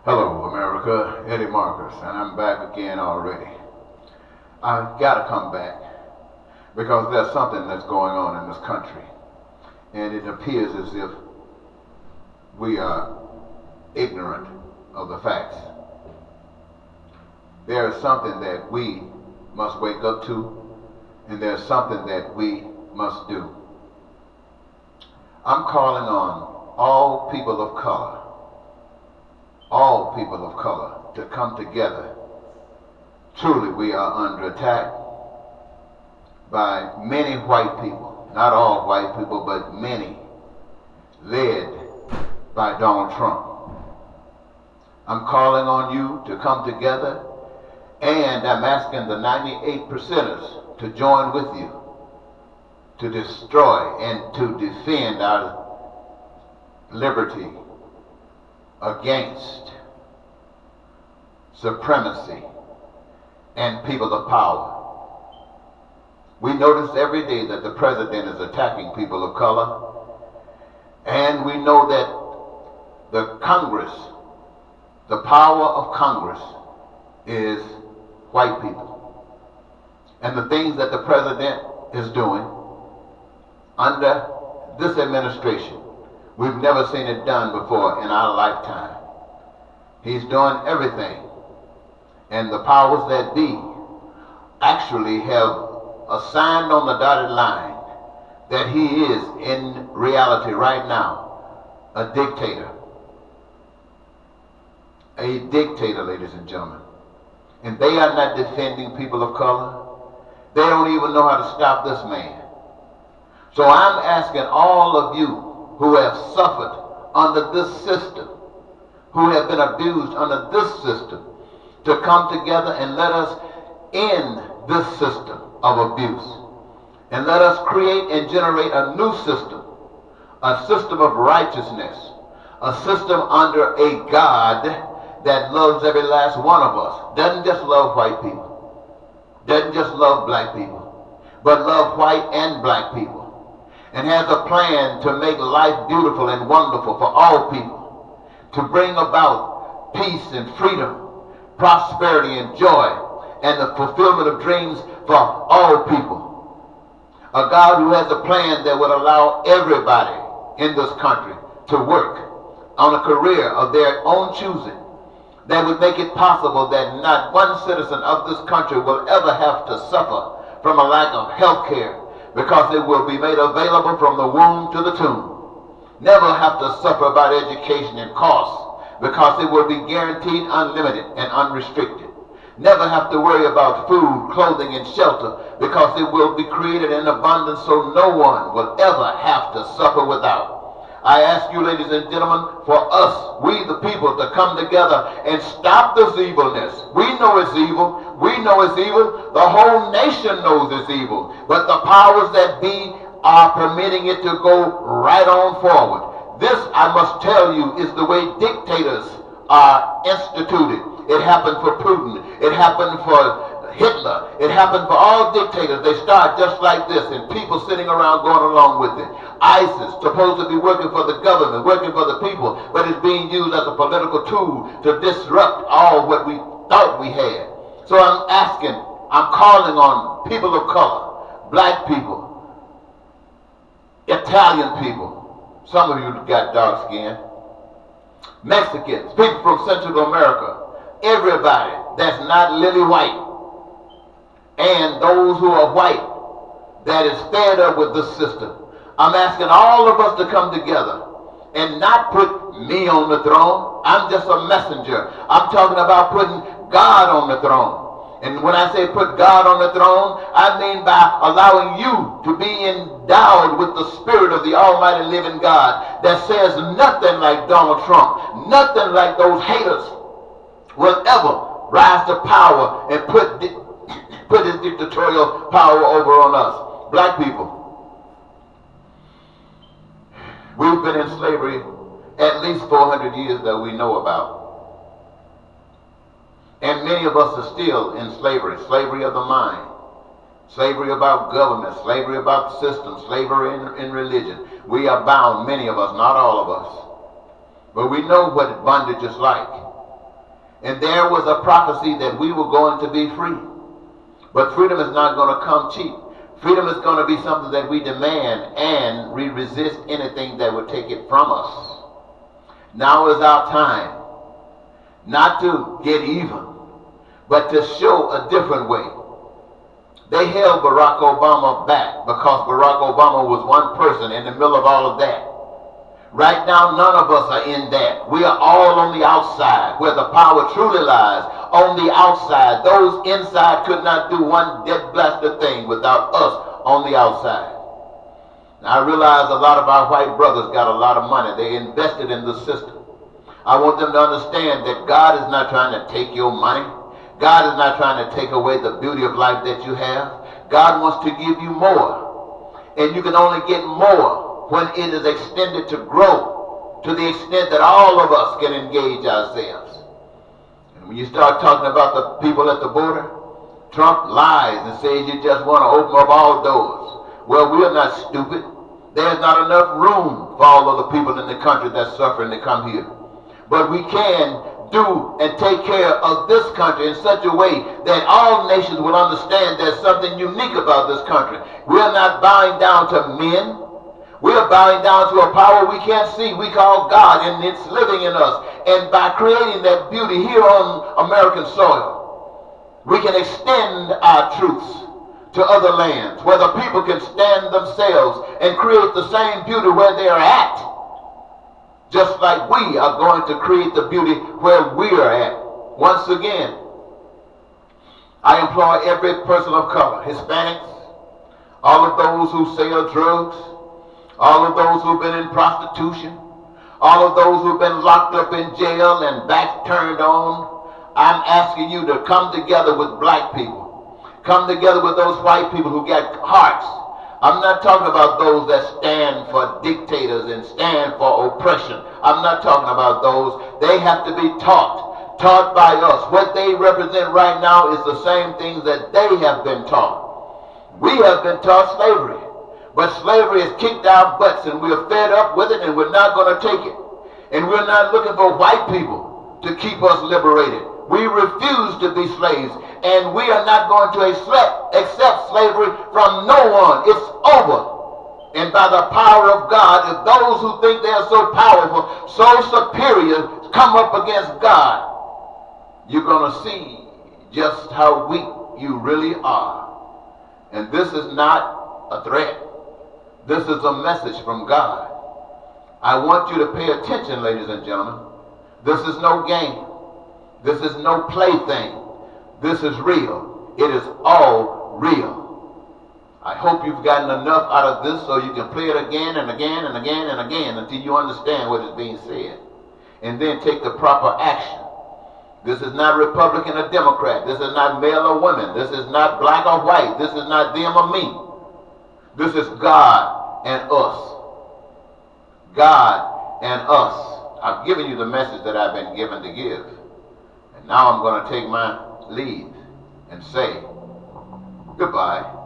Hello, America. Eddie Marcus, and I'm back again already. I've got to come back because there's something that's going on in this country, and it appears as if we are ignorant of the facts. There is something that we must wake up to, and there's something that we must do. I'm calling on all people of color, to come together. Truly, we are under attack by many white people, not all white people, but many, led by Donald Trump. I'm calling on you to come together, and I'm asking the 98%ers to join with you to destroy and to defend our liberty against supremacy and people of power. We notice every day that the president is attacking people of color, and we know that the Congress, the power of Congress, is white people. And the things that the president is doing under this administration, we've never seen it done before in our lifetime. He's doing everything. And the powers that be actually have assigned on the dotted line that he is in reality right now a dictator. A dictator, ladies and gentlemen. And they are not defending people of color. They don't even know how to stop this man. So I'm asking all of you who have suffered under this system, who have been abused under this system, to come together and let us end this system of abuse. And let us create and generate a new system, a system of righteousness, a system under a God that loves every last one of us. Doesn't just love white people, doesn't just love black people, but love white and black people. And has a plan to make life beautiful and wonderful for all people, to bring about peace and freedom, prosperity and joy, and the fulfillment of dreams for all people. A God who has a plan that would allow everybody in this country to work on a career of their own choosing, that would make it possible that not one citizen of this country will ever have to suffer from a lack of health care, because it will be made available from the womb to the tomb. Never have to suffer about education and costs, because it will be guaranteed unlimited and unrestricted. Never have to worry about food, clothing, and shelter, because it will be created in abundance so no one will ever have to suffer without. I ask you, ladies and gentlemen, for us, we the people, to come together and stop this evilness. We know it's evil. We know it's evil. The whole nation knows it's evil. But the powers that be are permitting it to go right on forward. This, I must tell you, is the way dictators are instituted. It happened for Putin. It happened for Hitler. It happened for all dictators. They start just like this, and people sitting around going along with it. ISIS, supposed to be working for the government, working for the people, but it's being used as a political tool to disrupt all what we thought we had. So I'm calling on people of color, black people, Italian people, some of you got dark skin, Mexicans, people from Central America, everybody that's not lily white, and those who are white that is fed up with this system. I'm asking all of us to come together and not put me on the throne. I'm just a messenger. I'm talking about putting God on the throne. And when I say put God on the throne, I mean by allowing you to be endowed with the spirit of the almighty living God that says nothing like Donald Trump, nothing like those haters will ever rise to power and put his dictatorial power over on us. Black people, we've been in slavery at least 400 years that we know about. And many of us are still in slavery. Slavery of the mind. Slavery about government. Slavery about systems. Slavery in religion. We are bound, many of us, not all of us. But we know what bondage is like. And there was a prophecy that we were going to be free. But freedom is not going to come cheap. Freedom is going to be something that we demand, and we resist anything that would take it from us. Now is our time, not to get even, but to show a different way. They held Barack Obama back because Barack Obama was one person in the middle of all of that. Right now, none of us are in that. We are all on the outside, where the power truly lies, on the outside. Those inside could not do one dead blasted thing without us on the outside. Now, I realize a lot of our white brothers got a lot of money. They invested in the system. I want them to understand that God is not trying to take your money. God is not trying to take away the beauty of life that you have. God wants to give you more. And you can only get more when it is extended to grow to the extent that all of us can engage ourselves. And when you start talking about the people at the border, Trump lies and says you just want to open up all doors. Well, we are not stupid. There's not enough room for all of the people in the country that's suffering to come here. But we can do and take care of this country in such a way that all nations will understand there's something unique about this country. We're not bowing down to men. We're bowing down to a power we can't see. We call God, and it's living in us. And by creating that beauty here on American soil, we can extend our truths to other lands where the people can stand themselves and create the same beauty where they're at. Just like we are going to create the beauty where we are at. Once again, I implore every person of color, Hispanics, all of those who sell drugs, all of those who've been in prostitution, all of those who've been locked up in jail and back turned on, I'm asking you to come together with black people. Come together with those white people who got hearts. I'm not talking about those that stand for dictators and stand for oppression. I'm not talking about those. They have to be taught by us. What they represent right now is the same things that they have been taught. We have been taught slavery. But slavery has kicked our butts, and we're fed up with it, and we're not going to take it. And we're not looking for white people to keep us liberated. We refuse to be slaves, and we are not going to accept slavery from no one. It's over. And by the power of God, if those who think they are so powerful, so superior, come up against God, you're going to see just how weak you really are. And this is not a threat. This is a message from God. I want you to pay attention, ladies and gentlemen. This is no game. This is no plaything. This is real. It is all real. I hope you've gotten enough out of this so you can play it again and again and again and again until you understand what is being said. And then take the proper action. This is not Republican or Democrat. This is not male or women. This is not black or white. This is not them or me. This is God and us. God and us. I've given you the message that I've been given to give. And now I'm going to take my leave and say goodbye.